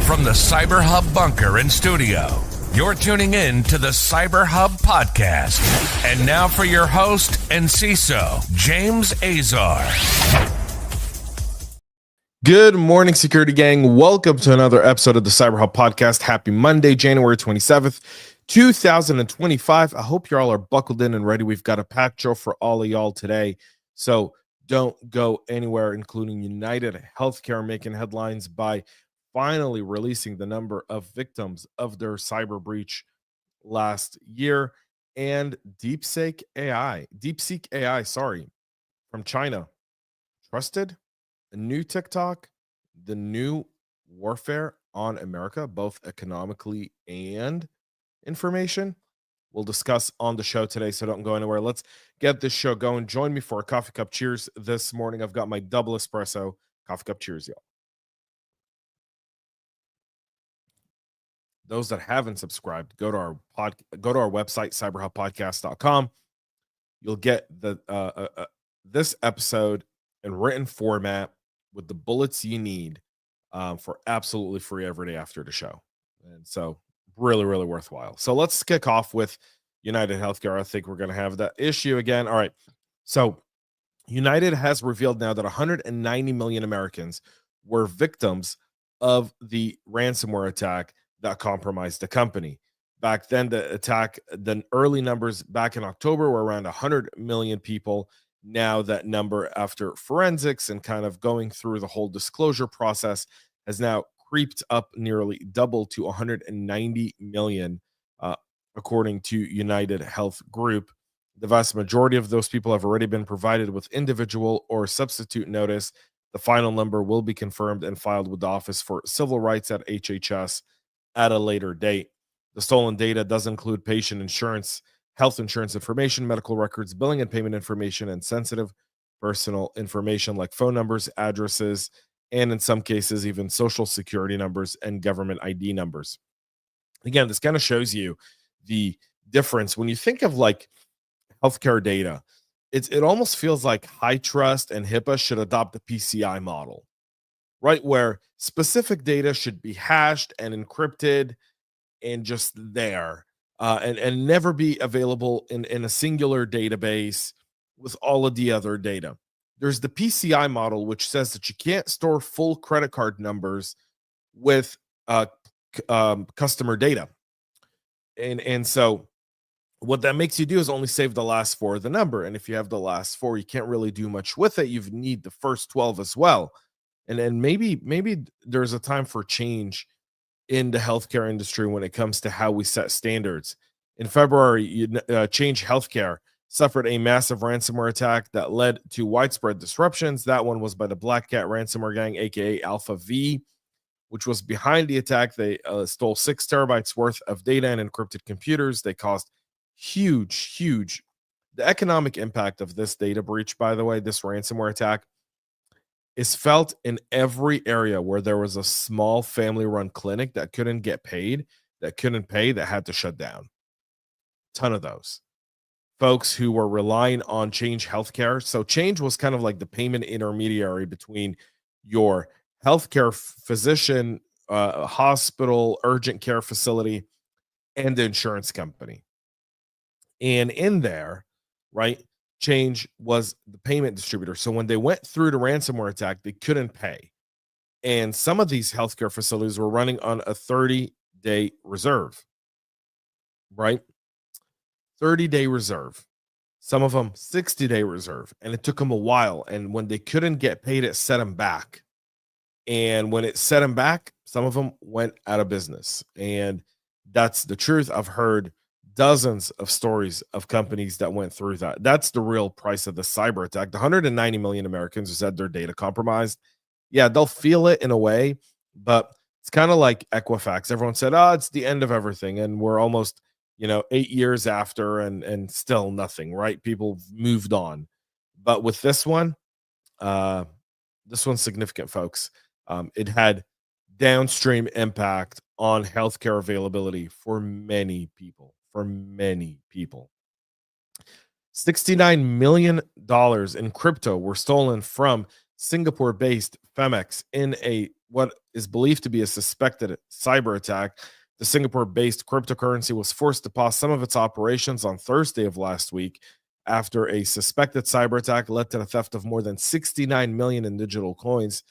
From the CyberHub bunker and studio, you're tuning in to the CyberHub Podcast. And now for your host and CISO, James Azar. Good morning, security gang. Welcome to another episode of the CyberHub Podcast. Happy Monday, January 27th, 2025. I hope you all are buckled in and ready. We've got a packed show for all of y'all today. So don't go anywhere, including United Healthcare making headlines by finally releasing the number of victims of their cyber breach last year, and DeepSeek AI, from China. Trusted, a new TikTok, the new warfare on America, both economically and information. We'll discuss on the show today, so don't go anywhere. Let's get this show going. Join me for a coffee cup cheers this morning. I've got my double espresso coffee cup cheers, y'all. Those that haven't subscribed, go to our website, cyberhubpodcast.com. You'll get the this episode in written format with the bullets you need for absolutely free every day after the show. And so really, really worthwhile. So let's kick off with United Healthcare. I think we're going to have that issue again. All right. So United has revealed now that 190 million Americans were victims of the ransomware attack that compromised the company. Back then, the early numbers back in October were around 100 million people. Now that number, after forensics and kind of going through the whole disclosure process, has now creeped up nearly double to 190 million, according to United Health Group. The vast majority of those people have already been provided with individual or substitute notice. The final number will be confirmed and filed with the Office for Civil Rights at HHS at a later date. The stolen data does include patient insurance, health insurance information, medical records, billing and payment information, and sensitive personal information like phone numbers, addresses, and in some cases, even social security numbers and government ID numbers. Again, this kind of shows you the difference. When you think of like healthcare data, it almost feels like high trust and HIPAA should adopt the PCI model, right? Where specific data should be hashed and encrypted and just there, and never be available in a singular database with all of the other data. There's the PCI model, which says that you can't store full credit card numbers with customer data. And so what that makes you do is only save the last four of the number. And if you have the last four, you can't really do much with it. You need the first 12 as well. And maybe there's a time for change in the healthcare industry when it comes to how we set standards. In February, Change Healthcare suffered a massive ransomware attack that led to widespread disruptions. That one was by the Black Cat ransomware gang, aka Alpha V, which was behind the attack. They stole 6 terabytes worth of data and encrypted computers. They caused huge. The economic impact of this data breach, by the way, this ransomware attack, is felt in every area where there was a small family-run clinic that couldn't get paid, that couldn't pay, that had to shut down. Ton of those folks who were relying on Change Healthcare. So Change was kind of like the payment intermediary between your healthcare physician, hospital, urgent care facility, and the insurance company. And in there, right, Change was the payment distributor. So when they went through the ransomware attack, they couldn't pay. And some of these healthcare facilities were running on a 30-day reserve, right? 30-day reserve. Some of them 60-day reserve. And it took them a while. And when they couldn't get paid, it set them back. And when it set them back, some of them went out of business. And that's the truth. I've heard dozens of stories of companies that went through that. That's the real price of the cyber attack. The 190 million Americans who said their data compromised. Yeah, they'll feel it in a way, but it's kind of like Equifax. Everyone said, oh, it's the end of everything. And we're almost, 8 years after and still nothing, right? People moved on. But with this one, this one's significant, folks. It had downstream impact on healthcare availability for many people. $69 million in crypto were stolen from Singapore-based Phemex in a what is believed to be a suspected cyber attack. The Singapore-based cryptocurrency was forced to pause some of its operations on Thursday of last week after a suspected cyber attack led to the theft of more than 69 million in digital coins.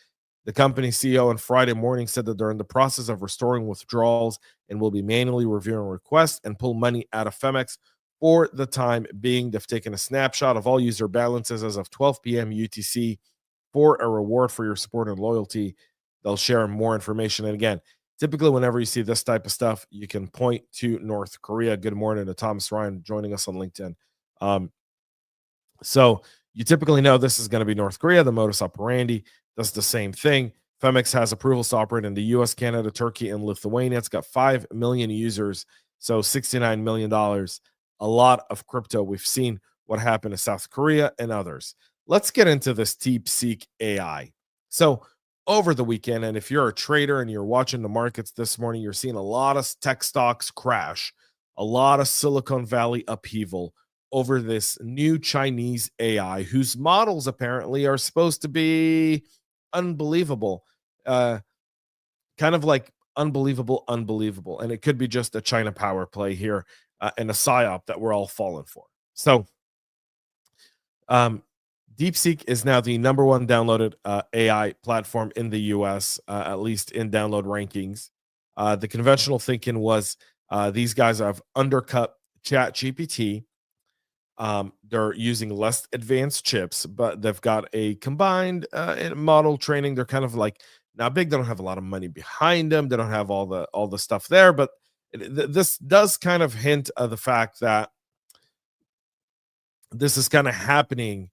The company's CEO on Friday morning said that they're in the process of restoring withdrawals and will be manually reviewing requests and pull money out of Phemex. For the time being, they've taken a snapshot of all user balances as of 12 p.m. UTC for a reward for your support and loyalty. They'll share more information. And again, typically whenever you see this type of stuff, you can point to North Korea. Good morning to Thomas Ryan joining us on LinkedIn. So you typically know this is going to be North Korea. The modus operandi does the same thing. Phemex has approvals to operate in the US, Canada, Turkey, and Lithuania. It's got 5 million users, so $69 million. A lot of crypto. We've seen what happened to South Korea and others. Let's get into this DeepSeek AI. So over the weekend, and if you're a trader and you're watching the markets this morning, you're seeing a lot of tech stocks crash, a lot of Silicon Valley upheaval over this new Chinese AI whose models apparently are supposed to be unbelievable, kind of like unbelievable. And it could be just a China power play here and a psyop that we're all falling for. So DeepSeek is now the number one downloaded AI platform in the US, at least in download rankings. The conventional thinking was these guys have undercut ChatGPT. They're using less advanced chips, but they've got a combined model training. They're kind of like not big. They don't have a lot of money behind them. They don't have all the stuff there. But this does kind of hint of the fact that this is kind of happening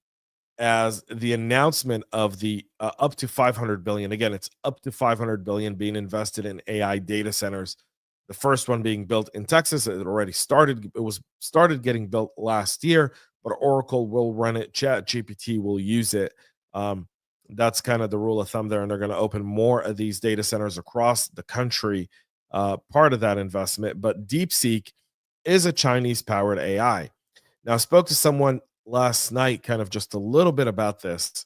as the announcement of the up to 500 billion. Again, it's up to 500 billion being invested in AI data centers. The first one being built in Texas. It already started. It was started getting built last year, but Oracle will run it. ChatGPT will use it. That's kind of the rule of thumb there. And they're going to open more of these data centers across the country, part of that investment. But DeepSeek is a Chinese-powered AI. Now, I spoke to someone last night kind of just a little bit about this.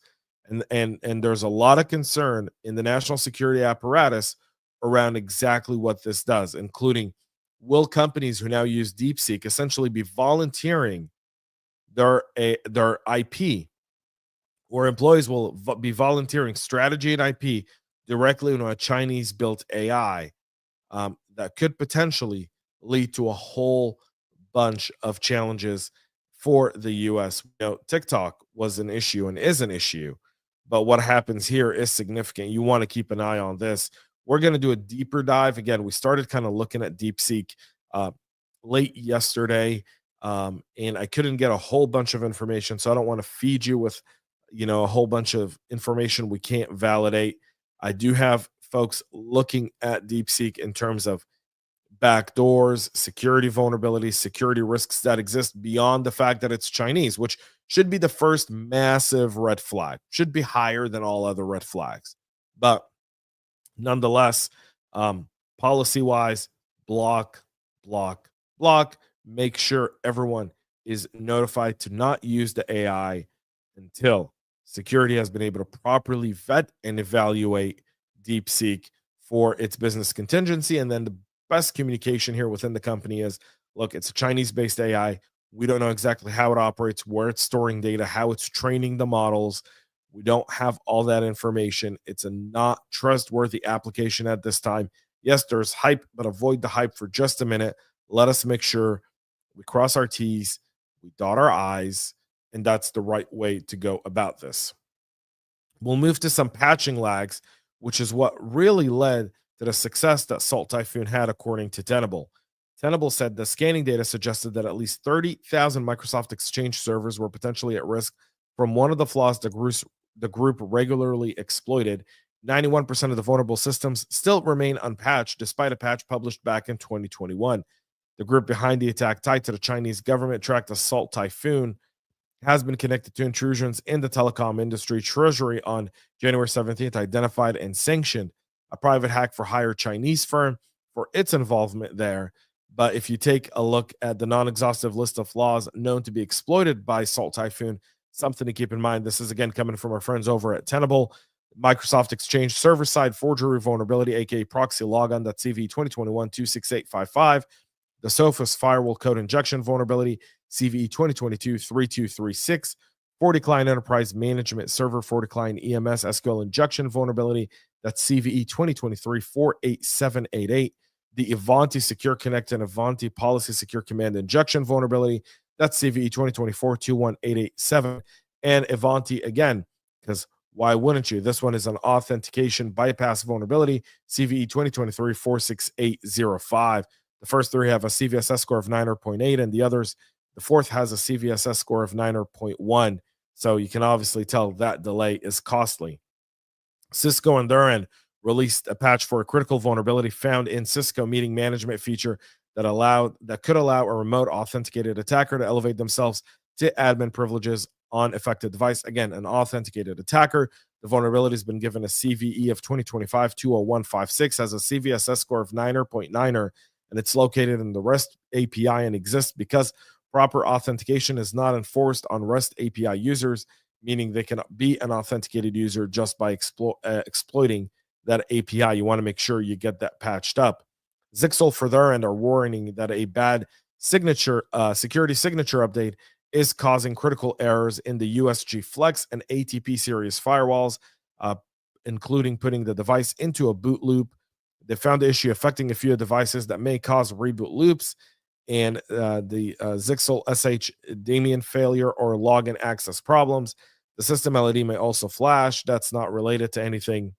And there's a lot of concern in the national security apparatus around exactly what this does, including will companies who now use DeepSeek essentially be volunteering their IP, or employees will be volunteering strategy and IP directly into a Chinese-built AI that could potentially lead to a whole bunch of challenges for the U.S. TikTok was an issue and is an issue, but what happens here is significant. You want to keep an eye on this. We're going to do a deeper dive. Again, we started kind of looking at DeepSeek late yesterday, and I couldn't get a whole bunch of information, so I don't want to feed you with, a whole bunch of information we can't validate. I do have folks looking at DeepSeek in terms of backdoors, security vulnerabilities, security risks that exist beyond the fact that it's Chinese, which should be the first massive red flag, should be higher than all other red flags. But nonetheless, policy-wise, block. Make sure everyone is notified to not use the AI until security has been able to properly vet and evaluate DeepSeek for its business contingency. And then the best communication here within the company is, look, it's a Chinese-based AI. We don't know exactly how it operates, where it's storing data, how it's training the models. We don't have all that information. It's a not trustworthy application at this time. Yes, there's hype, but avoid the hype for just a minute. Let us make sure we cross our T's, we dot our I's, and that's the right way to go about this. We'll move to some patching lags, which is what really led to the success that Salt Typhoon had, according to Tenable. Tenable said the scanning data suggested that at least 30,000 Microsoft Exchange servers were potentially at risk from one of the flaws the group regularly exploited. 91% of the vulnerable systems still remain unpatched, despite a patch published back in 2021. The group behind the attack, tied to the Chinese government tracked Salt Typhoon, has been connected to intrusions in the telecom industry. Treasury on January 17th identified and sanctioned a private hack for hire Chinese firm for its involvement there. But if you take a look at the non-exhaustive list of flaws known to be exploited by Salt Typhoon, something to keep in mind. This is again coming from our friends over at Tenable. Microsoft Exchange server-side forgery vulnerability, aka proxy logon.cve 2021-26855. The Sophos firewall code injection vulnerability, CVE 2022-3236. 40 client enterprise management server, 40 client EMS SQL injection vulnerability, that's CVE 2023-48788. The Ivanti Secure Connect and Ivanti Policy Secure Command injection vulnerability, that's CVE 2024-21887. And Ivanti again, because why wouldn't you? This one is an authentication bypass vulnerability, CVE 2023-46805. The first three have a CVSS score of 9 or 0.8, and the fourth has a CVSS score of 9 or 0.1. So you can obviously tell that delay is costly. Cisco on their end released a patch for a critical vulnerability found in Cisco meeting management feature that could allow a remote authenticated attacker to elevate themselves to admin privileges on affected device. Again, an authenticated attacker. The vulnerability has been given a CVE of 2025-20156, has a CVSS score of 9 or 0.9, and it's located in the REST API and exists because proper authentication is not enforced on REST API users, meaning they can be an authenticated user just by exploiting that API. You want to make sure you get that patched up. Zyxel, for their end, are warning that a bad security signature update is causing critical errors in the USG Flex and ATP series firewalls, including putting the device into a boot loop. They found the issue affecting a few devices that may cause reboot loops, and the Zyxel SH daemon failure or login access problems. The system LED may also flash. That's not related to anything.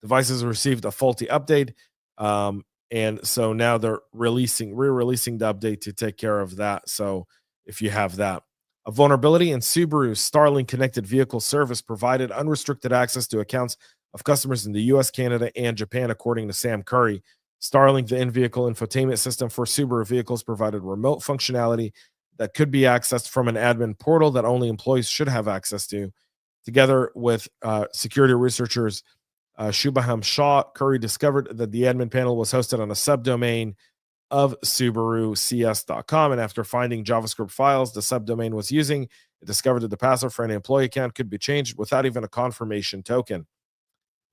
Devices received a faulty update, and so now they're re-releasing the update to take care of that. So if you have that. A vulnerability in Subaru's Starlink connected vehicle service provided unrestricted access to accounts of customers in the US, Canada, and Japan, according to Sam Curry. Starlink, the in-vehicle infotainment system for Subaru vehicles, provided remote functionality that could be accessed from an admin portal that only employees should have access to. Together with security researchers Shubham Shah, Curry discovered that the admin panel was hosted on a subdomain of SubaruCS.com, and after finding JavaScript files the subdomain was using, it discovered that the password for an employee account could be changed without even a confirmation token.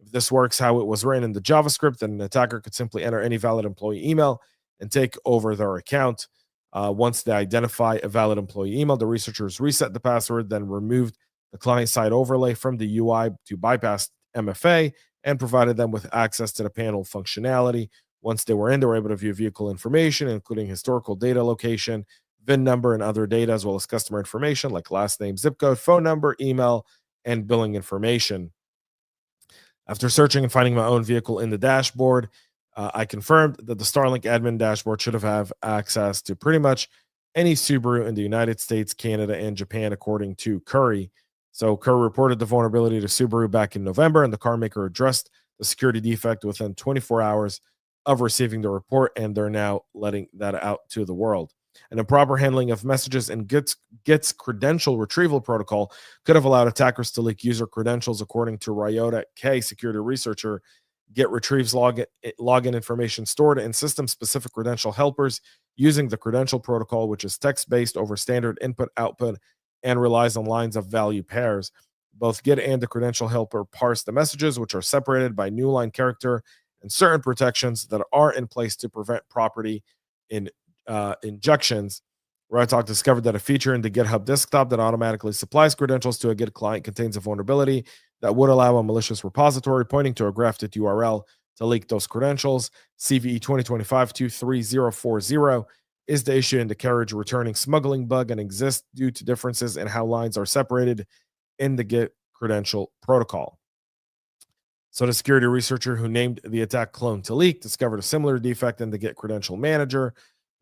If this works how it was written in the JavaScript, then an attacker could simply enter any valid employee email and take over their account. Once they identify a valid employee email, the researchers reset the password, then removed the client-side overlay from the UI to bypass MFA and provided them with access to the panel functionality. Once they were in, they were able to view vehicle information, including historical data location, VIN number, and other data, as well as customer information like last name, zip code, phone number, email, and billing information. After searching and finding my own vehicle in the dashboard, I confirmed that the Starlink admin dashboard should have access to pretty much any Subaru in the United States, Canada, and Japan, according to Curry. So Curry reported the vulnerability to Subaru back in November, and the car maker addressed the security defect within 24 hours of receiving the report, and they're now letting that out to the world. An improper handling of messages in Git's credential retrieval protocol could have allowed attackers to leak user credentials, according to Ryota K, security researcher. Git retrieves login information stored in system-specific credential helpers using the credential protocol, which is text-based over standard input-output and relies on lines of value pairs. Both Git and the credential helper parse the messages, which are separated by new line character and certain protections that are in place to prevent property injections. RedTalk discovered that a feature in the GitHub desktop that automatically supplies credentials to a Git client contains a vulnerability that would allow a malicious repository pointing to a graphed URL to leak those credentials. CVE 2025-23040 is the issue in the carriage returning smuggling bug and exists due to differences in how lines are separated in the Git credential protocol. So the security researcher who named the attack clone to leak discovered a similar defect in the Git credential manager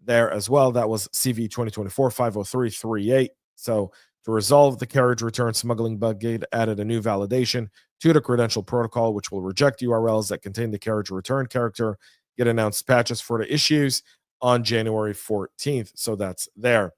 there as well. That was CV 2024-50338. So to resolve the carriage return smuggling bug, Git added a new validation to the credential protocol, which will reject URLs that contain the carriage return character. Git announced patches for the issues on January 14th. So that's there.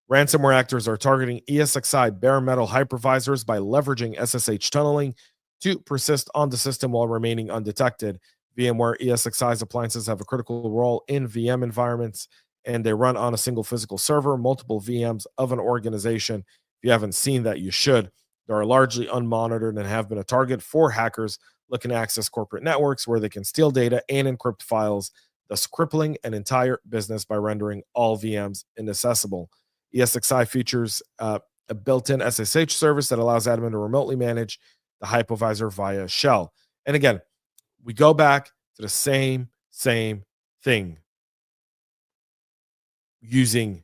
Ransomware actors are targeting ESXi bare metal hypervisors by leveraging SSH tunneling to persist on the system while remaining undetected. VMware ESXi's appliances have a critical role in VM environments, and they run on a single physical server, multiple VMs of an organization. If you haven't seen that, you should. They are largely unmonitored and have been a target for hackers looking to access corporate networks where they can steal data and encrypt files, thus crippling an entire business by rendering all VMs inaccessible. ESXi features a built-in SSH service that allows admin to remotely manage the hypervisor via shell. And again, we go back to the same thing using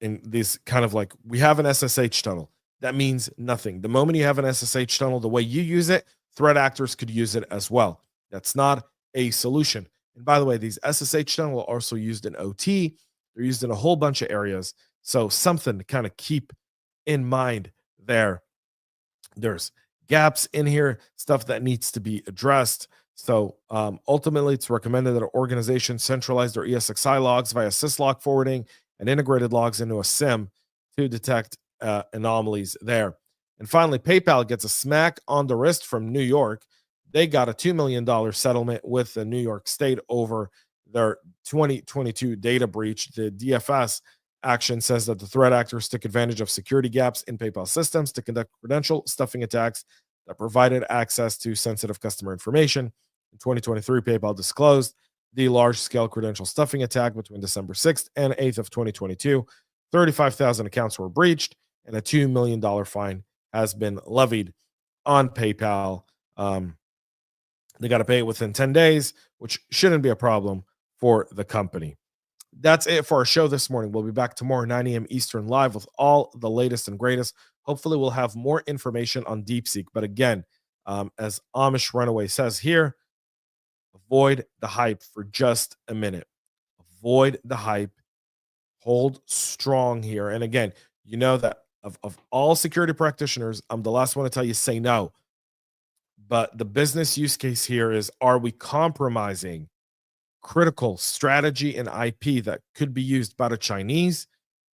in this kind of like, we have an SSH tunnel. That means nothing. The moment you have an SSH tunnel, the way you use it, threat actors could use it as well. That's not a solution. And by the way, these SSH tunnels are also used in OT. They're used in a whole bunch of areas. So something to kind of keep in mind there. There's gaps in here, stuff that needs to be addressed. So ultimately, it's recommended that organizations centralize their ESXi logs via syslog forwarding and integrated logs into a SIEM to detect anomalies there. And finally, PayPal gets a smack on the wrist from New York. They got a $2 million settlement with the New York State over their 2022 data breach. The DFS action says that the threat actors took advantage of security gaps in PayPal systems to conduct credential stuffing attacks that provided access to sensitive customer information. In 2023, PayPal disclosed the large-scale credential stuffing attack between December 6th and 8th of 2022. 35,000 accounts were breached, and a $2 million fine has been levied on PayPal. They got to pay it within 10 days, which shouldn't be a problem for the company. That's it for our show this morning. We'll be back tomorrow, 9 a.m. Eastern, live with all the latest and greatest. Hopefully, we'll have more information on DeepSeek. But again, as Amish Runaway says here, avoid the hype for just a minute. Avoid the hype. Hold strong here. And again, you know that of all security practitioners, I'm the last one to tell you say no. But the business use case here is, are we compromising critical strategy and IP that could be used by the Chinese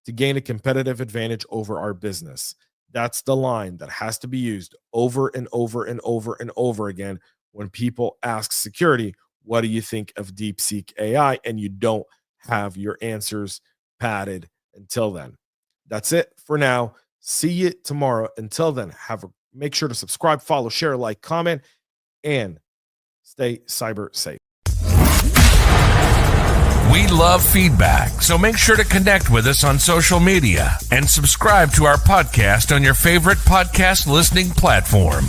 to gain a competitive advantage over our business? That's the line that has to be used over and over and over and over again when people ask security, what do you think of DeepSeek AI? And you don't have your answers padded until then. That's it for now. See you tomorrow. Until then, make sure to subscribe, follow, share, like, comment, and stay cyber safe. We love feedback, so make sure to connect with us on social media and subscribe to our podcast on your favorite podcast listening platform.